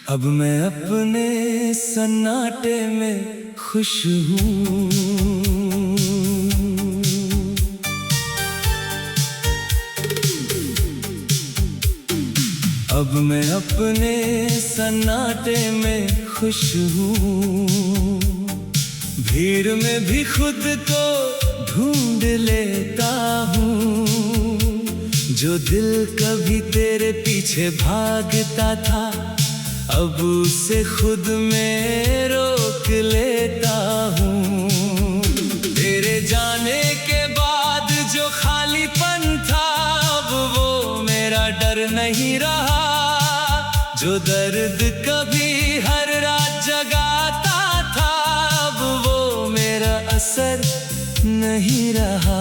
अब मैं अपने सन्नाटे में खुश हूँ। अब मैं अपने सन्नाटे में खुश हूँ। भीड़ में भी खुद को ढूंढ लेता हूँ। जो दिल कभी तेरे पीछे भागता था, अब उसे खुद में रोक लेता हूँ। तेरे जाने के बाद जो खालीपन था, अब वो मेरा डर नहीं रहा। जो दर्द कभी हर रात जगाता था, अब वो मेरा असर नहीं रहा।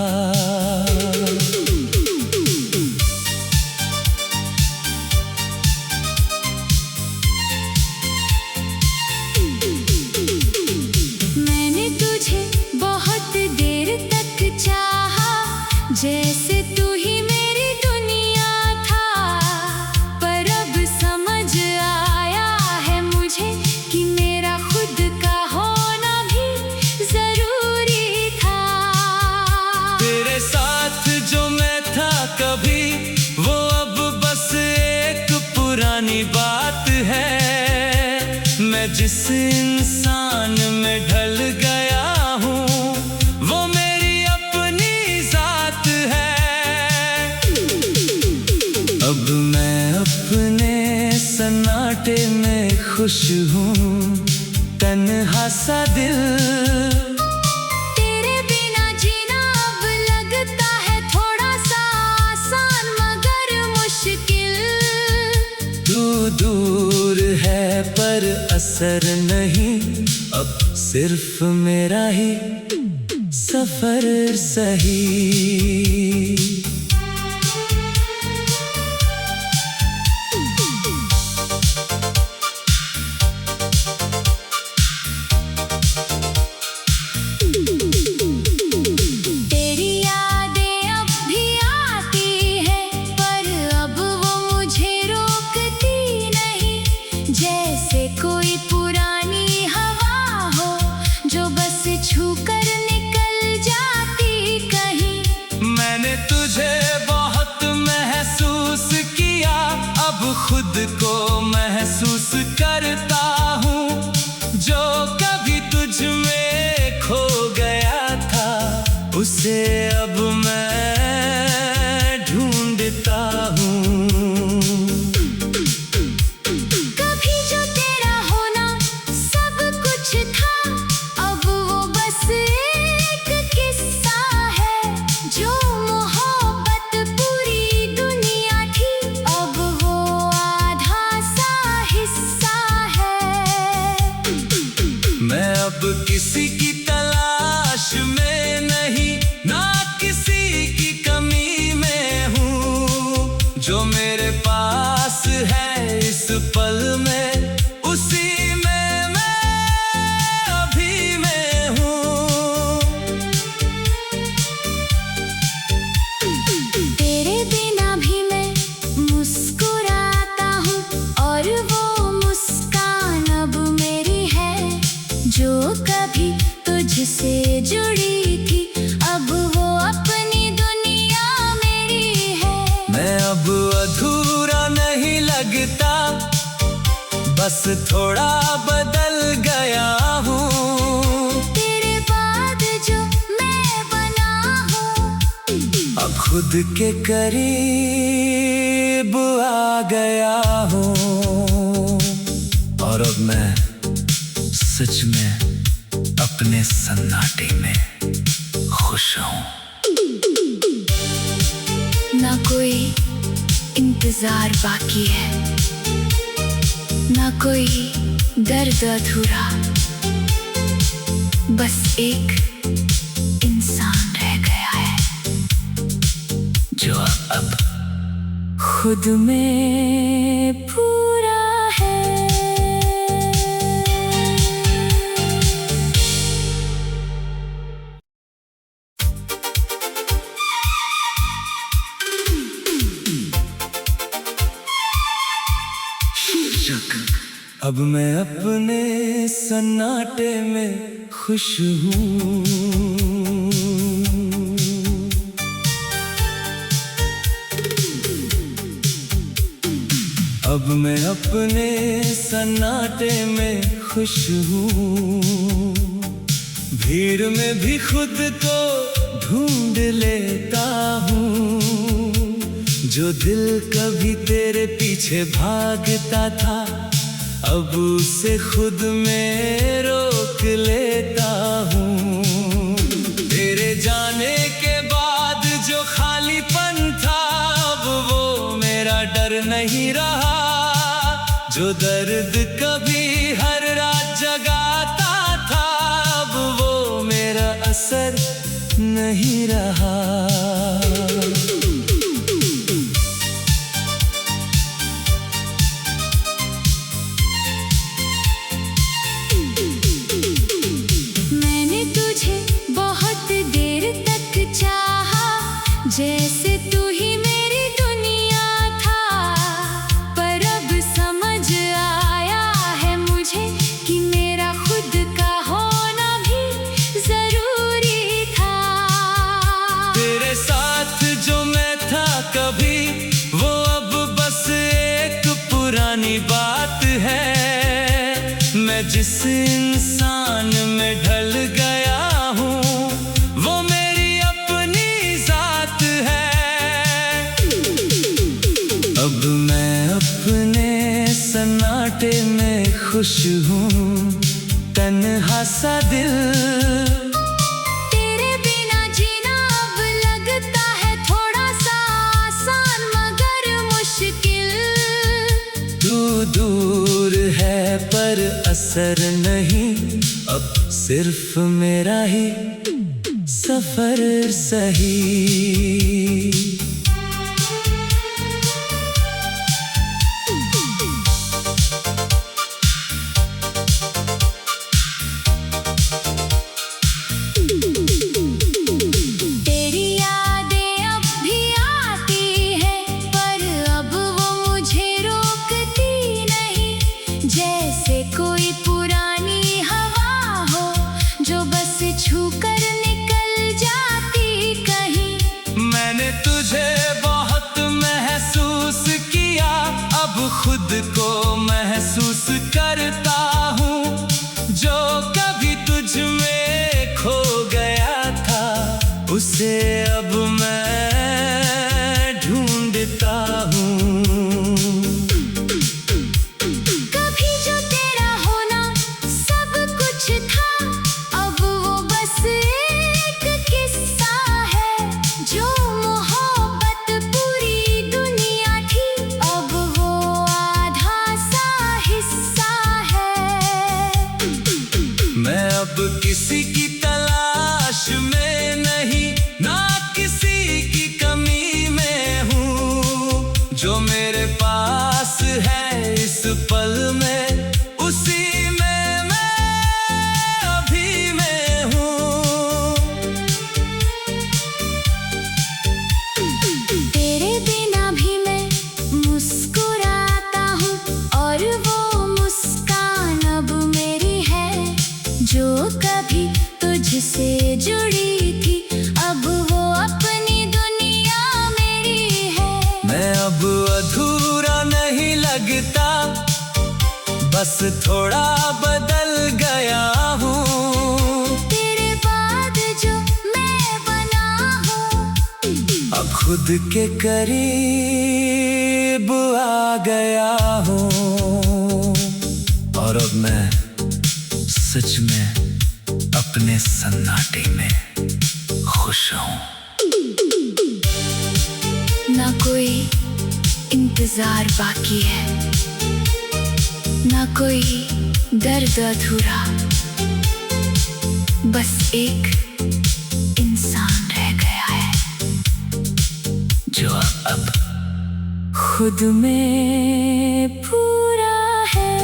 जैसे तू ही मेरी दुनिया था, पर अब समझ आया है मुझे कि मेरा खुद का होना भी जरूरी था। तेरे साथ जो मैं था कभी, वो अब बस एक पुरानी बात है। मैं जिस इंसान में ढल गया हूँ, वो मेरी अपनी जात है। अब मैं अपने सन्नाटे में खुश हूँ। तन्हा सा दिल, तेरे बिना जीना अब लगता है थोड़ा सा आसान मगर मुश्किल। तू दूर है पर असर नहीं, अब सिर्फ मेरा ही सफर सही। तेरी यादें अब भी आती है, पर अब वो मुझे रोकती नहीं। जैसे कोई पुरानी हवा हो जो बस छू कर निकल जाती कहीं। मैंने तुझे बहुत महसूस किया, अब खुद को महसूस करता हूँ। जो कभी तुझ में खो गया था, उसे अब मैं ढूंढता हूँ। कभी जो तेरा होना सब कुछ था, अब वो बस एक किस्सा है। जो मोहब्बत पूरी दुनिया थी, अब वो आधा सा हिस्सा है। मैं अब किसी की तलाश में नहीं, ना किसी की कमी में हूँ। जो मेरे पास है इस पल में, उसी में मैं अभी में हूँ। तेरे बिना भी मैं मुस्कुराता हूँ, और वो मुस्कान अब मेरी है। जो कभी तुझसे जुड़ी थी, अब वो अपनी दुनिया मेरी है। मैं अब अधूरा नहीं लगता, बस थोड़ा बदल गया हूँ। तेरे बाद जो मैं बना हूँ, अब खुद के करीब आ गया हूँ। और अब मैं सच में अपने सन्नाटे में खुश हूँ। ना कोई इंतजार बाकी है, ना कोई दर्द अधूरा। बस एक इंसान रह गया है, जो अब खुद में पूरा है। शीर्षक अब मैं अपने सन्नाटे में खुश हूँ। अब मैं अपने सन्नाटे में खुश हूँ। भीड़ में भी खुद को ढूंढ लेता हूँ। जो दिल कभी तेरे पीछे भागता था, अब उसे खुद में रोक लेता हूँ। तेरे जाने के बाद जो खालीपन था, अब वो मेरा डर नहीं रहा। जो दर्द कभी हर रात जगाता था, अब वो मेरा असर नहीं रहा। मैंने तुझे बहुत देर तक चाहा, जैसे तू ही मेरी दुनिया था। पर अब समझ आया है मुझे कि मेरा खुद का होना भी जरूरी था। तेरे साथ जो मैं था कभी, वो अब बस एक पुरानी बात है। मैं जिस इंसान में ढल गया हूँ, वो मेरी अपनी जात है। अब मैं अपने सन्नाटे में खुश हूँ। तन्हा सा दिल, तेरे बिना जीना अब लगता है थोड़ा सा आसान मगर मुश्किल। तू दूर है पर असर नहीं, अब सिर्फ मेरा ही सफर सही। तेरी यादें अब भी आती हैं, पर अब वो मुझे रोकती नहीं। जैसे कोई पुरानी हवा हो जो बस छूकर निकल जाती कहीं। मैंने तुझे बहुत महसूस किया, अब खुद को महसूस करता हूँ। जो कभी तुझ में खो गया था, उसे अब मैं ढूंढता हूँ। कभी जो तेरा होना सब कुछ था, अब वो बस एक किस्सा है। जो मोहब्बत पूरी दुनिया थी, अब वो आधा सा हिस्सा है। मैं अब किसी की तलाश में नहीं, ना किसी की कमी में हूँ। जो मेरे पास है इस पल में, उसी में मैं अभी में हूँ। तेरे बिना भी मैं मुस्कुराता हूँ, और वो मुस्कान अब मेरी है। जो कभी तुझसे जुड़ी थी, अब वो अपनी दुनिया मेरी है। मैं अब अधूरा नहीं लगता, बस थोड़ा बदल गया हूँ। तेरे बाद जो मैं बना हूँ, अब खुद के करीब आ गया हूँ। और अब मैं सच में अपने सन्नाटे में खुश हूँ। ना कोई इंतजार बाकी है, ना कोई दर्द अधूरा। बस एक इंसान रह गया है, जो अब खुद में पूरा है।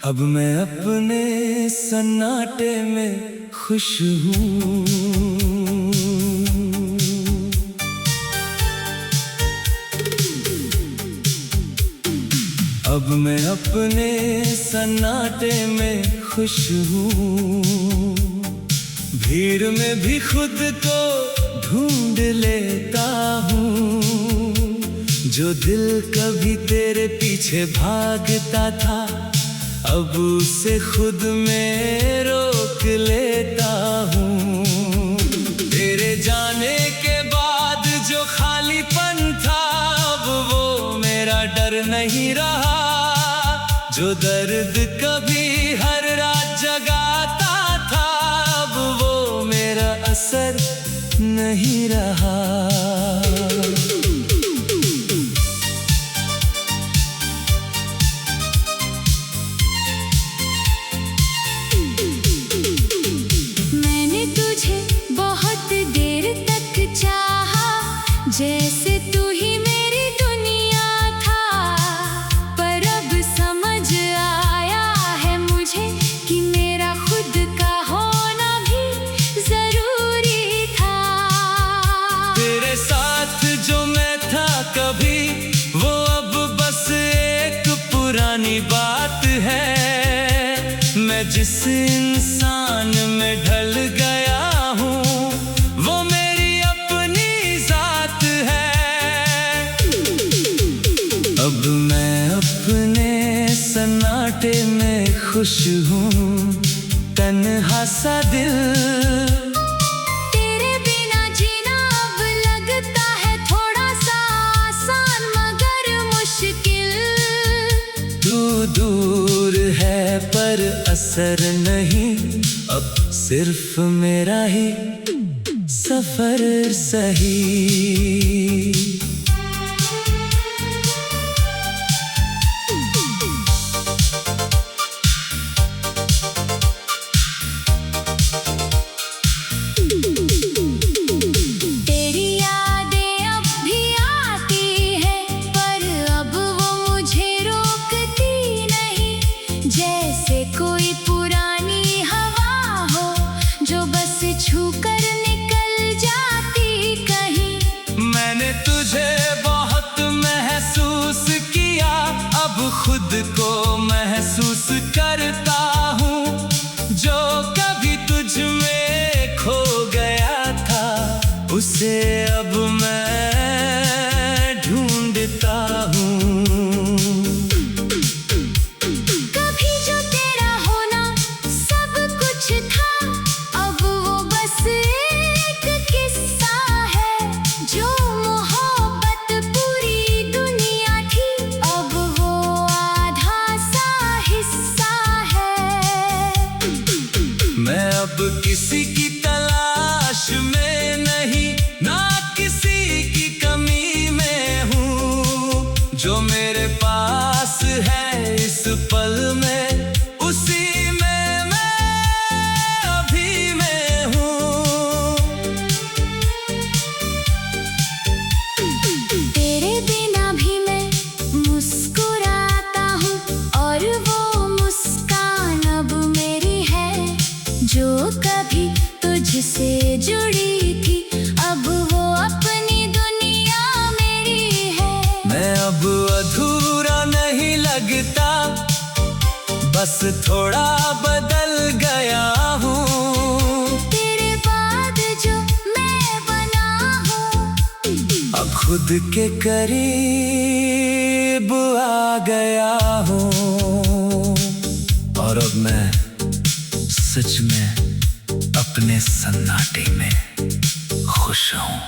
अब मैं अपने सन्नाटे में खुश हूँ। अब मैं अपने सन्नाटे में खुश हूँ। भीड़ में भी खुद को ढूंढ लेता हूँ। जो दिल कभी तेरे पीछे भागता था, अब उसे खुद में रोक लेता हूँ। तेरे जाने के बाद जो खालीपन था, अब वो मेरा डर नहीं रहा। जो दर्द कभी हर रात जगाता था, अब वो मेरा असर नहीं रहा। मैंने तुझे बहुत देर तक चाहा, जैसे तू ही मेरी दुनिया था। पर अब समझ आया है मुझे कि मेरा खुद का होना भी जरूरी था। तेरे साथ जो मैं था कभी, वो अब बस एक पुरानी बात है। मैं जिस इंसान में ढल गया हूँ, वो मेरी अपनी जात है। अब मैं अपने सन्नाटे में खुश हूँ। तन्हा सा दिल, तेरे बिना जीना अब लगता है थोड़ा सा आसान मगर मुश्किल। तू दूर है पर असर नहीं, अब सिर्फ मेरा ही सफर सही। तेरी यादें अब भी आती हैं, पर अब वो मुझे रोकती नहीं। जैसे कोई पुरानी हवा हो जो बस छू कर निकल जाती कहीं। मैंने तुझे बहुत महसूस किया, अब खुद को महसूस करता हूँ। जो कभी तुझ में खो गया था, उसे अब मैं ढूंढता हूँ। कभी जो तेरा होना सब कुछ था, अब वो बस एक किस्सा है। जो मोहब्बत पूरी दुनिया थी, अब वो आधा सा हिस्सा है। मैं अब किसी की तलाश में नहीं, ना किसी की कमी में हूँ। जो मेरे पास है इस पल में, उसी में मैं अभी में हूँ। तेरे बिना भी मैं मुस्कुराता हूँ, और वो मुस्कान अब मेरी है। जो कभी तुझसे जुड़ी थी, अब वो अपनी दुनिया मेरी है। मैं अब अधूरा नहीं लगता, बस थोड़ा बदल गया हूँ। तेरे बाद जो मैं बना हूँ, अब खुद के करीब आ गया हूँ। और अब मैं सच में अपने सन्नाटे में खुश हूँ।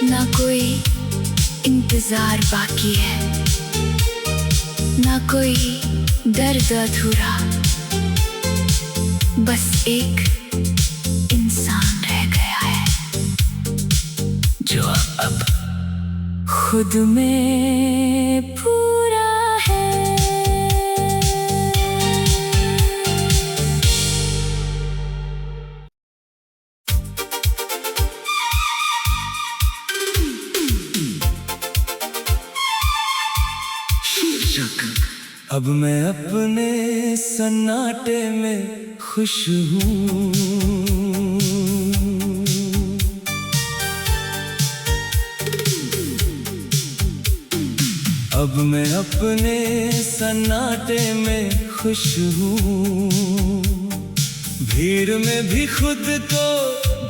ना कोई इंतजार बाकी है, ना कोई दर्द अधूरा। बस एक इंसान रह गया है, जो अब खुद में पूरा है। शीर्षक अब मैं अपने सन्नाटे में खुश हूँ। अब मैं अपने सन्नाटे में खुश हूँ। भीड़ में भी खुद को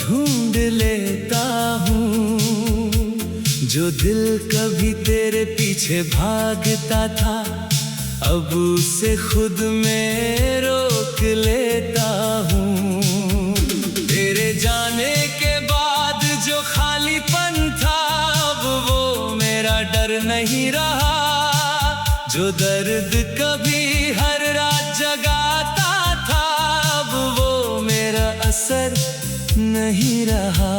ढूंढ लेता हूँ। जो दिल कभी तेरे पीछे भागता था, अब उसे खुद में रोक लेता हूँ। तेरे जाने के बाद जो खालीपन था, अब वो मेरा डर नहीं रहा। जो दर्द कभी हर रात जगाता था, अब वो मेरा असर नहीं रहा।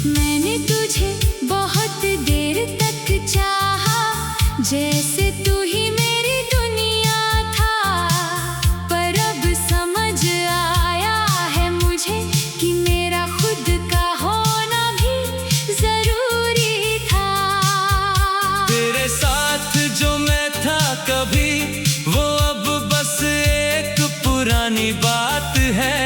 मैंने तुझे बहुत देर तक चाहा, जैसे तू ही मेरी दुनिया था। पर अब समझ आया है मुझे कि मेरा खुद का होना भी जरूरी था। तेरे साथ जो मैं था कभी, वो अब बस एक पुरानी बात है।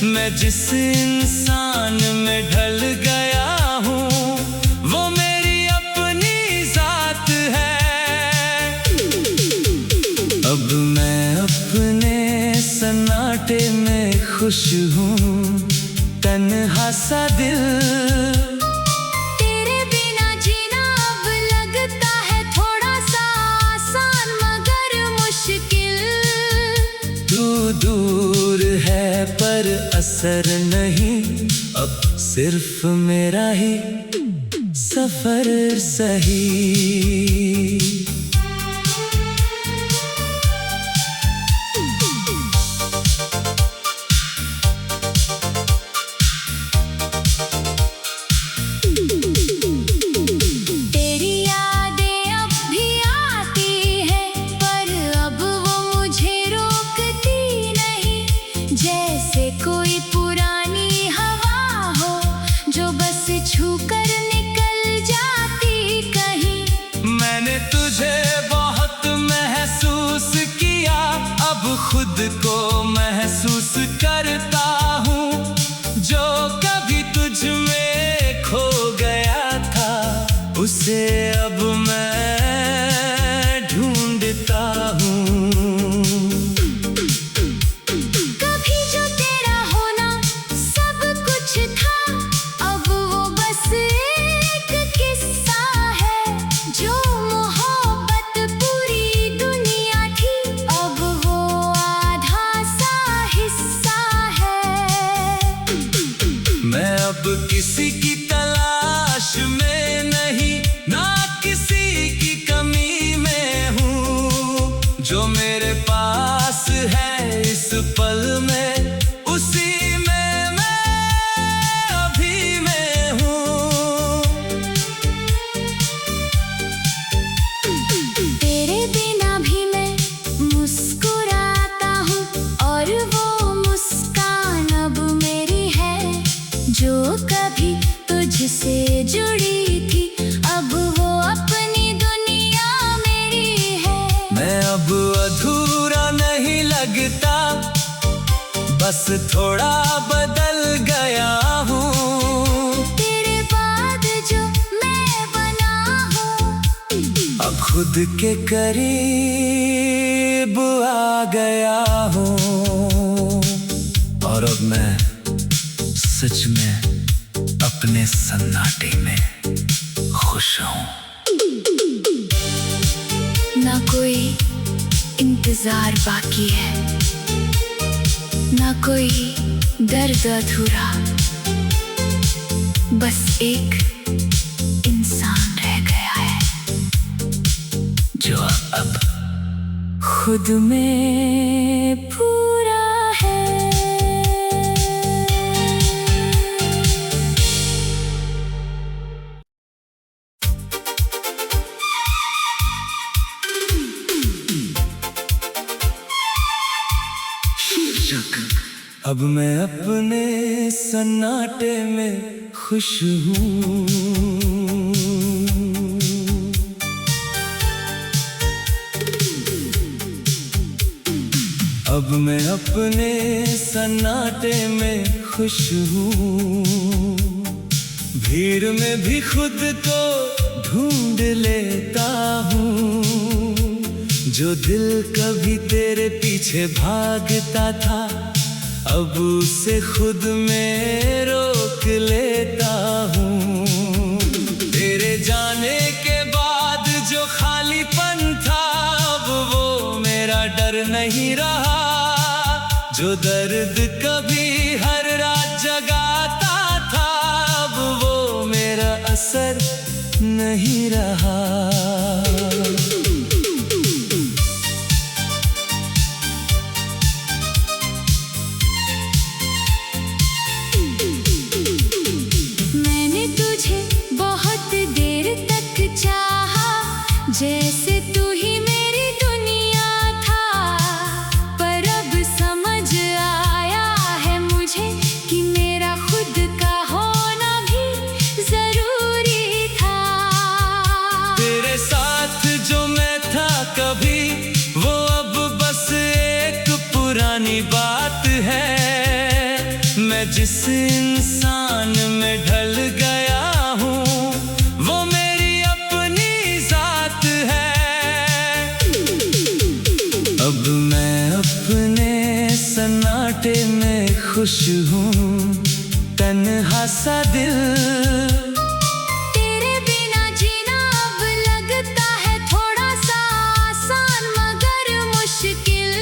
मैं जिस इंसान में ढल गया हूँ, वो मेरी अपनी जात है। अब मैं अपने सन्नाटे में खुश हूँ। तन्हा सा दिल, तेरे बिना जीना अब लगता है थोड़ा सा आसान मगर मुश्किल। तू दूर है पर असर नहीं, अब सिर्फ मेरा ही सफर सही। तेरी यादें अब भी आती हैं, पर अब वो मुझे रोकती नहीं। जैसे कोई पुरानी हवा हो जो बस छूकर निकल जाती कहीं। मैंने तुझे बहुत महसूस किया, अब खुद को महसूस करता हूँ। जो कभी तुझ में खो गया था, उसे अब मैं ढूंढता हूँ। कभी जो तेरा होना सब कुछ था, अब वो बस एक किस्सा है। जो मोहब्बत पूरी दुनिया थी, अब वो आधा सा हिस्सा है। मैं अब किसी की तलाश में नहीं, ना किसी की कमी में हूँ। जो मेरे पास है इस पल में, उसी में मैं अभी में हूँ। तेरे बिना भी मैं मुस्कुराता हूँ, और वो मुस्कान अब मेरी है। जो कभी तुझसे जुड़ी थी, अब वो अपनी दुनिया मेरी है। मैं अब अधूरा नहीं लगता, बस थोड़ा बदल गया हूँ। तेरे बाद जो मैं बना हूँ, अब खुद के करीब आ गया हूँ। और अब मैं सच में अपने सन्नाटे में खुश हूँ। ना कोई इंतजार बाकी है, ना कोई दर्द अधूरा। बस एक इंसान रह गया है, जो अब खुद में पूरा है। अब मैं अपने सन्नाटे में खुश हूँ। अब मैं अपने सन्नाटे में खुश हूँ। भीड़ में भी खुद को ढूंढ लेता हूँ। जो दिल कभी तेरे पीछे भागता था, अब उसे खुद में रोक लेता हूँ। तेरे जाने के बाद जो खालीपन था, अब वो मेरा डर नहीं रहा। जो दर्द कभी हर रात जगाता था, अब वो मेरा असर नहीं रहा। मैंने तुझे बहुत देर तक चाहा, जैसे तू ही मेरी दुनिया था। पर अब समझ आया है मुझे कि मेरा खुद का होना भी जरूरी था। तेरे साथ जो मैं था कभी, वो अब बस एक पुरानी बात है। मैं जिस इंसान में ढल गया हूँ, वो मेरी अपनी जात है। अब मैं अपने सन्नाटे में खुश हूँ। तन्हा सा दिल, तेरे बिना जीना अब लगता है थोड़ा सा आसान मगर मुश्किल।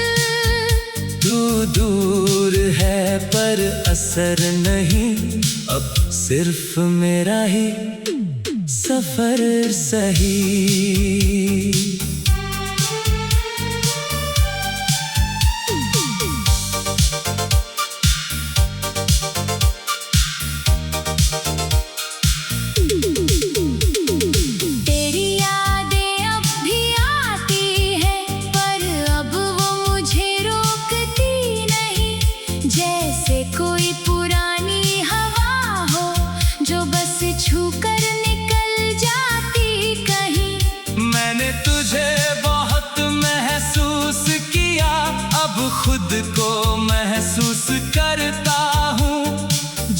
तू दूर है पर असर नहीं, अब सिर्फ मेरा ही सफर सही। तेरी यादें अब भी आती हैं, पर अब वो मुझे रोकती नहीं। जैसे कोई पुरानी हवा हो जो बस छू कर निकल जाती कहीं। मैंने तुझे बहुत महसूस किया, अब खुद को महसूस करता हूँ।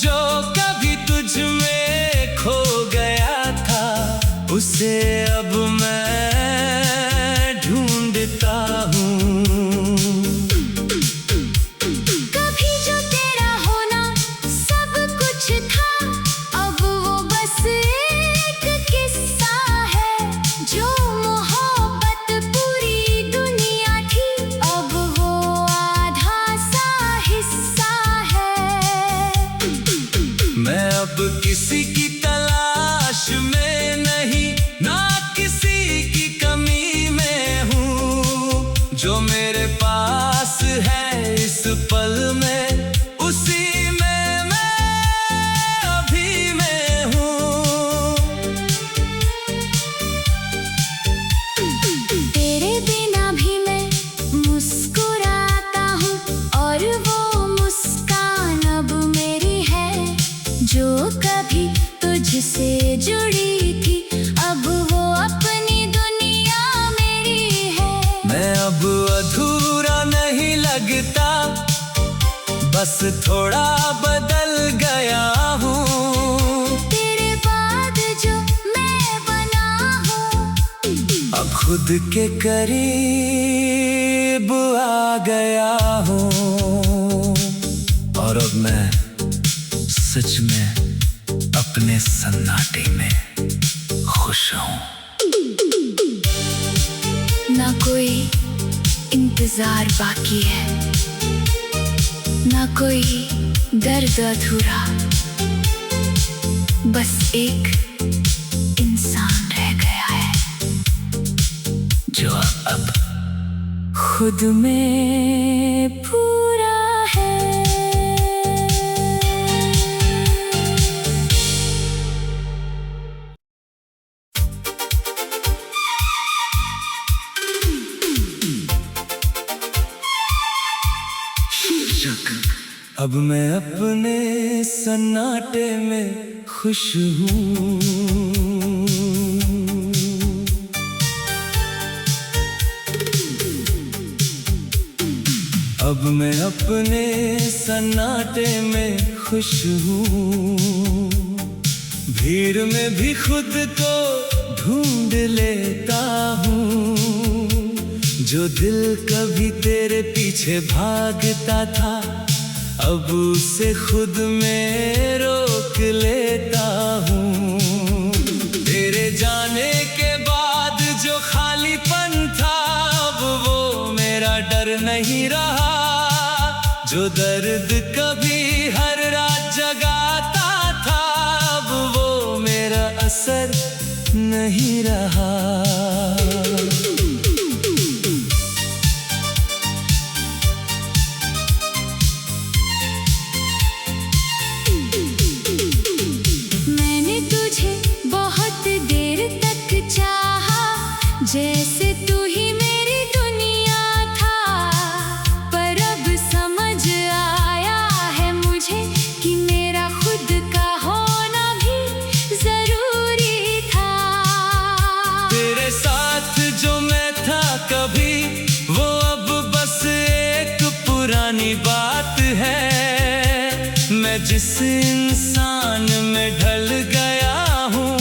जो कभी तुझ में खो गया था, उसे अब मैं ढूंढता हूँ। कभी जो तेरा होना सब कुछ था, अब वो बस एक किस्सा है। जो मोहब्बत पूरी दुनिया थी, अब वो आधा सा हिस्सा है। मैं अब किसी की तलाश में नहीं, ना किसी की कमी में हूँ। जो मेरे पास है इस पल में, उसी में मैं अभी में हूँ। तेरे बिना भी मैं मुस्कुराता हूँ, और वो मुस्कान अब मेरी है। जो कभी तुझसे जुड़ी थी, अब वो अपनी दुनिया मेरी है। मैं अब अधूरा नहीं लगता, बस थोड़ा बदल गया हूँ। तेरे बाद जो मैं बना हूँ, अब खुद के करीब आ गया हूँ। और अब मैं सच में अपने सन्नाटे में खुश हूँ। ना कोई इंतजार बाकी है, ना कोई दर्द अधूरा। बस एक इंसान रह गया है, जो अब खुद में पूरा है। शीर्षक अब मैं अपने सन्नाटे में खुश हूँ। अब मैं अपने सन्नाटे में खुश हूँ। भीड़ में भी खुद को ढूंढ लेता हूँ। जो दिल कभी तेरे पीछे भागता था, अब उसे खुद में रोक लेता हूँ। तेरे जाने के बाद जो खालीपन था, अब वो मेरा डर नहीं रहा। जो दर्द कभी हर रात जगाता था, अब वो मेरा असर नहीं रहा। मैंने तुझे बहुत देर तक चाहा, जैसे तू ही मेरी दुनिया था। पर अब समझ आया है मुझे कि मेरा खुद का होना भी जरूरी था। तेरे साथ जो मैं था कभी, वो अब बस एक पुरानी बात है। मैं जिस इंसान में ढल गया हूँ,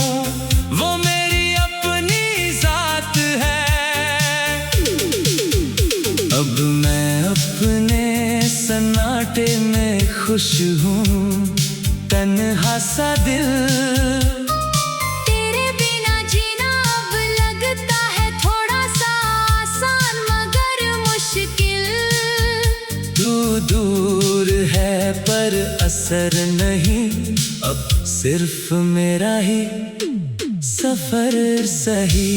वो मेरी अपनी जात है। अब मैं अपने सन्नाटे में खुश हूँ। तन्हा सा दिल, तेरे बिना जीना अब लगता है थोड़ा सा आसान मगर मुश्किल। तू दूर है पर असर नहीं, अब सिर्फ मेरा ही सफर सही।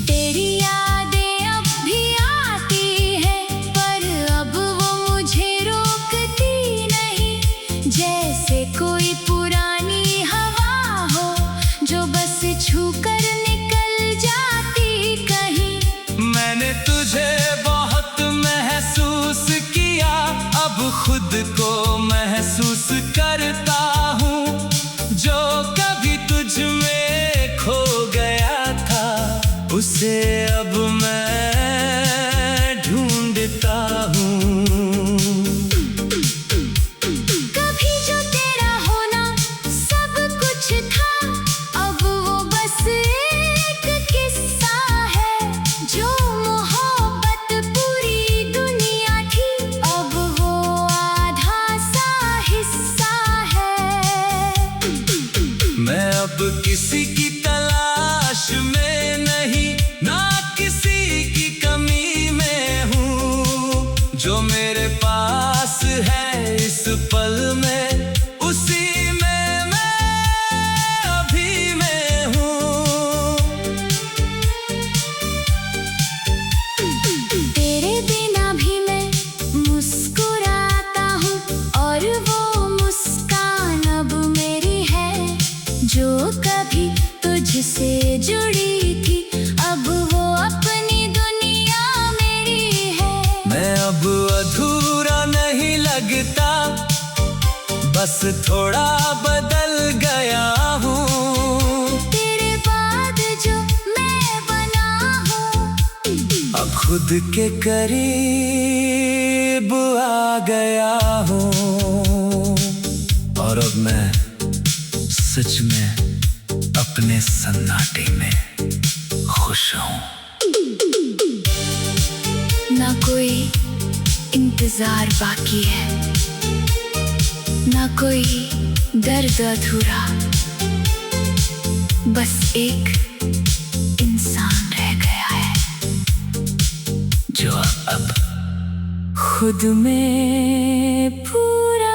तेरी यादें अब भी आती है, पर अब वो मुझे रोकती नहीं। जैसे कोई पुरानी हवा हो जो बस छूकर निकल जाती कहीं। मैंने तुझे बहुत महसूस किया, अब खुद को महसूस करता हूँ। जो कभी तुझ में खो गया था, उसे अब मैं ढूंढता हूँ। कभी जो तेरा होना सब कुछ था, अब वो बस एक किस्सा है। जो मोहब्बत पूरी दुनिया थी, अब वो आधा सा हिस्सा है। मैं अब किसी की तलाश में नहीं, ना किसी की कमी में हूँ। जो मेरे पास है इस पल में, उसी में मैं अभी में हूँ। तेरे बिना भी मैं मुस्कुराता हूँ, और वो मुस्कान अब मेरी है। जो कभी तुझसे जुड़ी थी, अब वो अपनी दुनिया मेरी है। मैं अब अधूरा नहीं लगता, बस थोड़ा बदल गया हूँ। तेरे बाद जो मैं बना हूँ, अब खुद के करीब आ गया हूँ। और अब मैं सच में अपने सन्नाटे में खुश हूँ। ना कोई इंतजार बाकी है, ना कोई दर्द अधूरा। बस एक इंसान रह गया है, जो अब खुद में पूरा